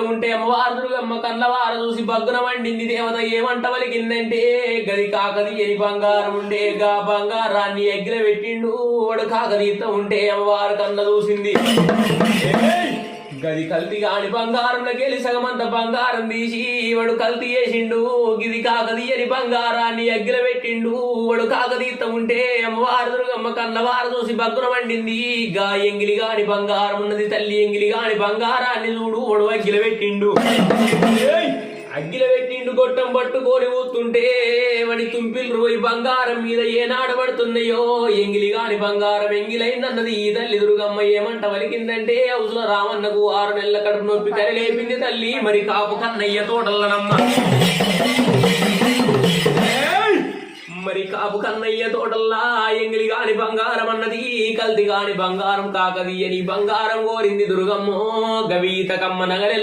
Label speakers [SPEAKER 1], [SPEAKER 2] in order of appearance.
[SPEAKER 1] ఉంటే అమ్మవారు దుర్గమ్మ కన్నవారు చూసి బగ్గున వండింది. దేవత ఏమంట వలికిందంటే గది కాకదీయని బంగారం ఉండే గా బంగారాన్ని ఎగ్గిల పెట్టిండు. వాడు కాకదీత ఉంటే అమ్మవారు కన్న చూసింది. గది కల్తీ కాని బంగారంలోకెళ్ళి సగమంత బంగారం తీసి వాడు కల్తీ చేసిండు. గిది కాకదీయని బంగారాన్ని ఎగ్గిల పెట్టిండు. వాడు కాకదీత ఉంటే అమ్మవారు దుర్గమ్మ కన్నవారు చూసి బగ్గున వండింది. గా ఎంగిలి గాని బంగారం ఉన్నది తల్లి ఎంగిలి గాని బంగారాన్ని చూడు వాడు అగ్గిల పెట్టిండు. అగ్గిల పెట్టిండు గొట్టం పట్టుకొని ఊతుంటే వాడి తుంపిలు పోయి బంగారం మీద ఏనాడు పడుతున్నాయో ఎంగిలి గాని బంగారం ఎంగిలైందన్నది ఈ తల్లి దుర్గమ్మ ఏమంట వలికిందంటే హౌసుల రామన్నకు 6 నెలల కడుపు నొప్పి కరలేపింది తల్లి మరి కాపు కన్నయ్య తోటల్లనమ్మ. మరి కాపు కన్నయ్య తోటల్లా ఎంగిలి గాని బంగారం అన్నది కల్తీ గాని బంగారం కాకదీయని బంగారం కోరింది దుర్గమ్మో గవీత కమ్మ నగలె